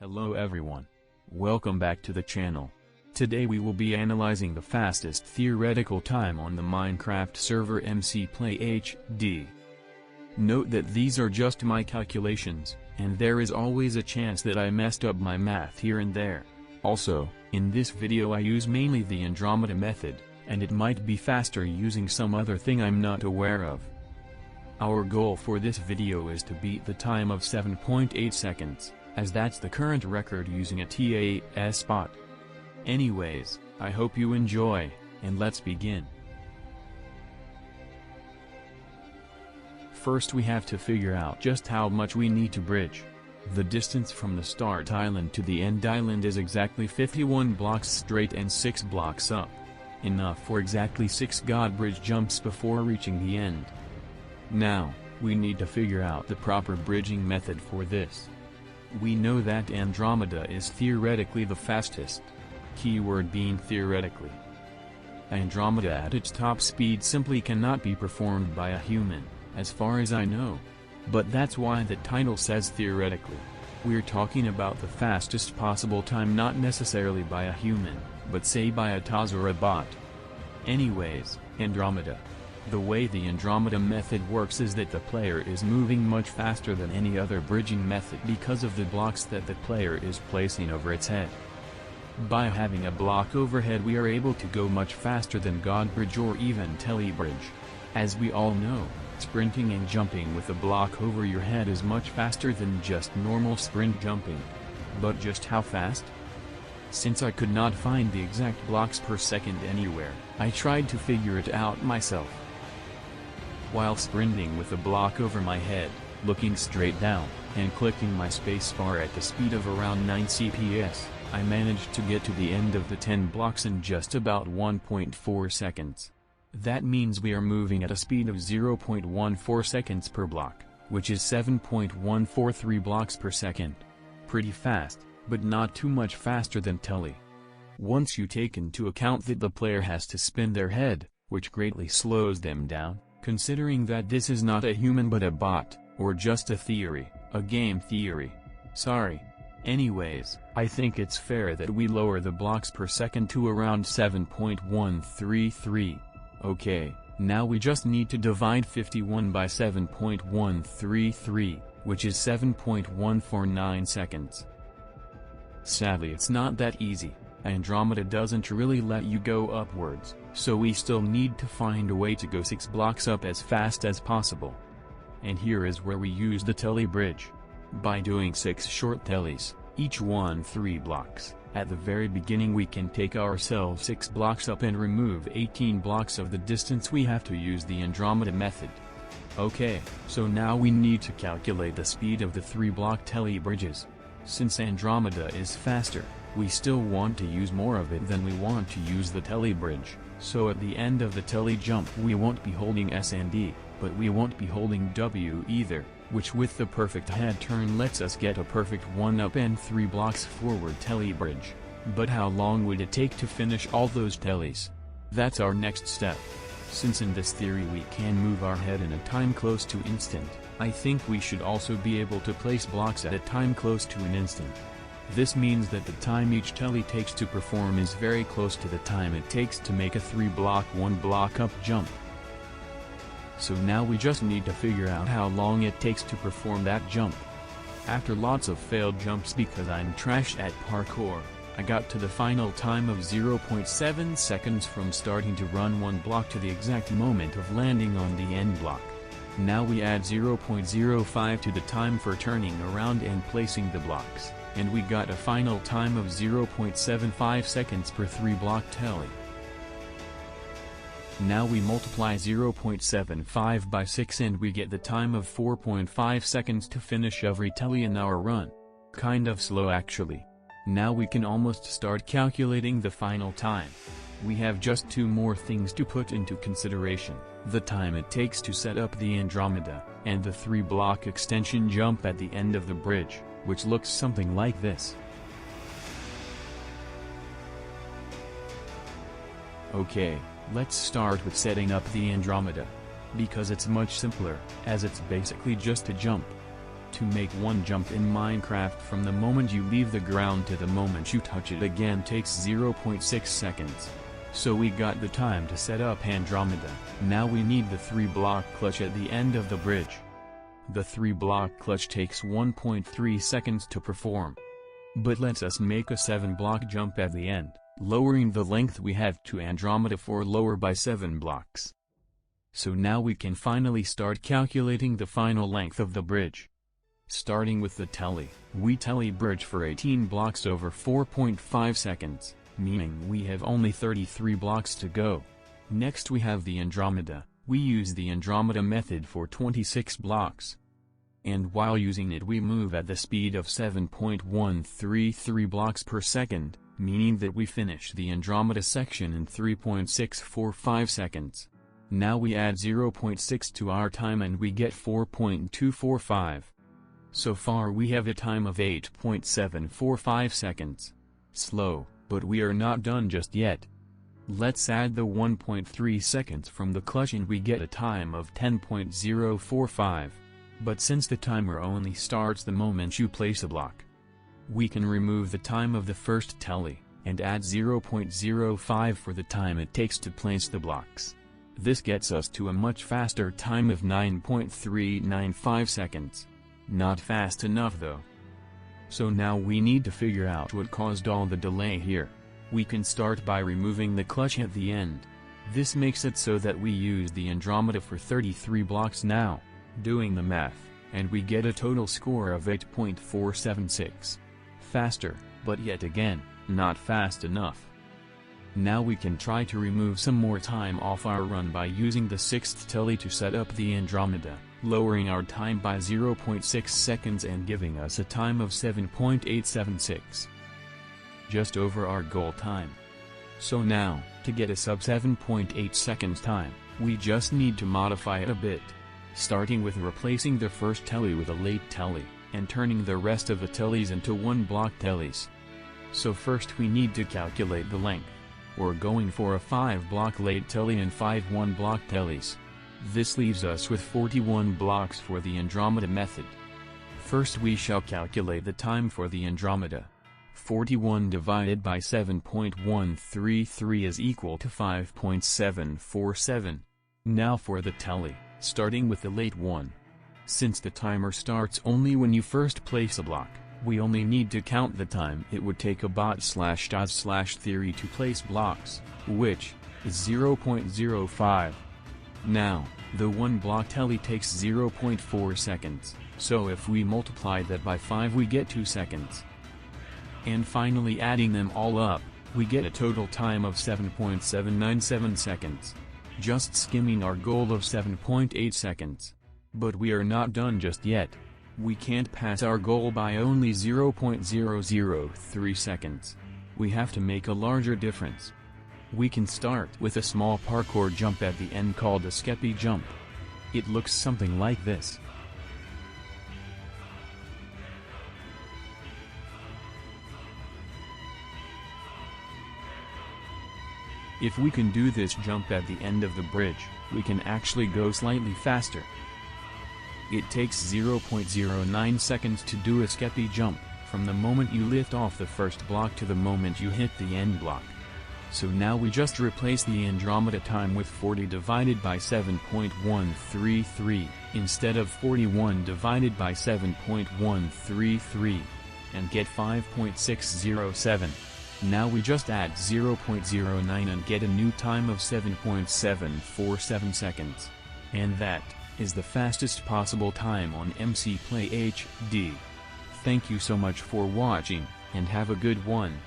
Hello everyone. Welcome back to the channel. Today we will be analyzing the fastest theoretical time on the Minecraft server MCplayHD. Note that these are just my calculations, and there is always a chance that I messed up my math here and there. Also, in this video I use mainly the Andromeda method, and it might be faster using some other thing I'm not aware of. Our goal for this video is to beat the time of 7.8 seconds. As that's the current record using a TAS bot. Anyways, I hope you enjoy, and let's begin. First we have to figure out just how much we need to bridge. The distance from the start island to the end island is exactly 51 blocks straight and 6 blocks up. Enough for exactly 6 godbridge jumps before reaching the end. Now, we need to figure out the proper bridging method for this. We know that Andromeda is theoretically the fastest. Keyword being theoretically. Andromeda at its top speed simply cannot be performed by a human, as far as I know. But that's why the title says theoretically. We're talking about the fastest possible time, not necessarily by a human, but say by a TAS or a bot. Anyways, Andromeda. The way the Andromeda method works is that the player is moving much faster than any other bridging method because of the blocks that the player is placing over its head. By having a block overhead we are able to go much faster than godbridge or even Tellybridge. As we all know, sprinting and jumping with a block over your head is much faster than just normal sprint jumping. But just how fast? Since I could not find the exact blocks per second anywhere, I tried to figure it out myself. While sprinting with a block over my head, looking straight down, and clicking my spacebar at the speed of around 9 CPS, I managed to get to the end of the 10 blocks in just about 1.4 seconds. That means we are moving at a speed of 0.14 seconds per block, which is 7.143 blocks per second. Pretty fast, but not too much faster than Telly. Once you take into account that the player has to spin their head, which greatly slows them down. Considering that this is not a human but a bot, or just a theory, a game theory. Sorry. Anyways, I think it's fair that we lower the blocks per second to around 7.133. Okay, now we just need to divide 51 by 7.133, which is 7.149 seconds. Sadly it's not that easy. Andromeda doesn't really let you go upwards, so we still need to find a way to go 6 blocks up as fast as possible. And here is where we use the Tellybridge. By doing 6 short tellies, each one 3 blocks, at the very beginning we can take ourselves 6 blocks up and remove 18 blocks of the distance we have to use the Andromeda method. Okay, so now we need to calculate the speed of the 3-block Tellybridges. Since Andromeda is faster, we still want to use more of it than we want to use the Tellybridge, so at the end of the Telly jump we won't be holding S and D, but we won't be holding W either, which with the perfect head turn lets us get a perfect 1 up and 3 blocks forward Tellybridge. But how long would it take to finish all those Tellys? That's our next step. Since in this theory we can move our head in a time close to instant, I think we should also be able to place blocks at a time close to an instant. This means that the time each Telly takes to perform is very close to the time it takes to make a 3-block 1-block up jump. So now we just need to figure out how long it takes to perform that jump. After lots of failed jumps because I'm trash at parkour, I got to the final time of 0.7 seconds from starting to run 1 block to the exact moment of landing on the end block. Now we add 0.05 to the time for turning around and placing the blocks. And we got a final time of 0.75 seconds per 3-block Telly. Now we multiply 0.75 by 6 and we get the time of 4.5 seconds to finish every Telly in our run. Kind of slow actually. Now we can almost start calculating the final time. We have just 2 more things to put into consideration, the time it takes to set up the Andromeda, and the 3-block extension jump at the end of the bridge, which looks something like this. Okay, let's start with setting up the Andromeda. Because it's much simpler, as it's basically just a jump. To make one jump in Minecraft from the moment you leave the ground to the moment you touch it again takes 0.6 seconds. So we got the time to set up Andromeda. Now we need the 3-block clutch at the end of the bridge. The 3-block clutch takes 1.3 seconds to perform. But lets us make a 7-block jump at the end, lowering the length we have to Andromeda 4 lower by 7 blocks. So now we can finally start calculating the final length of the bridge. Starting with the Telly, we Tellybridge for 18 blocks over 4.5 seconds, meaning we have only 33 blocks to go. Next we have the Andromeda. We use the Andromeda method for 26 blocks. And while using it we move at the speed of 7.133 blocks per second, meaning that we finish the Andromeda section in 3.645 seconds. Now we add 0.6 to our time and we get 4.245. So far we have a time of 8.745 seconds. Slow, but we are not done just yet. Let's add the 1.3 seconds from the clutch and we get a time of 10.045. But since the timer only starts the moment you place a block, we can remove the time of the first Telly, and add 0.05 for the time it takes to place the blocks. This gets us to a much faster time of 9.395 seconds. Not fast enough though. So now we need to figure out what caused all the delay here. We can start by removing the clutch at the end. This makes it so that we use the Andromeda for 33 blocks now. Doing the math, and we get a total score of 8.476. Faster, but yet again, not fast enough. Now we can try to remove some more time off our run by using the 6th Telly to set up the Andromeda, lowering our time by 0.6 seconds and giving us a time of 7.876. Just over our goal time. So now, to get a sub 7.8 seconds time, we just need to modify it a bit. Starting with replacing the first Telly with a late Telly, and turning the rest of the Tellys into 1-block Tellys. So first we need to calculate the length. We're going for a 5-block late Telly and 5 1-block Tellys. This leaves us with 41 blocks for the Andromeda method. First we shall calculate the time for the Andromeda. 41 divided by 7.133 is equal to 5.747. Now for the Telly, starting with the late one. Since the timer starts only when you first place a block, we only need to count the time it would take a bot/does/theory to place blocks, which is 0.05. Now, the 1-block Telly takes 0.4 seconds, so if we multiply that by 5 we get 2 seconds. And finally adding them all up, we get a total time of 7.797 seconds. Just skimming our goal of 7.8 seconds. But we are not done just yet. We can't pass our goal by only 0.003 seconds. We have to make a larger difference. We can start with a small parkour jump at the end called a Skeppy jump. It looks something like this. If we can do this jump at the end of the bridge, we can actually go slightly faster. It takes 0.09 seconds to do a Skeppy jump, from the moment you lift off the first block to the moment you hit the end block. So now we just replace the Andromeda time with 40 divided by 7.133, instead of 41 divided by 7.133, and get 5.607. Now we just add 0.09 and get a new time of 7.747 seconds. And that is the fastest possible time on MCplayHD. Thank you so much for watching, and have a good one.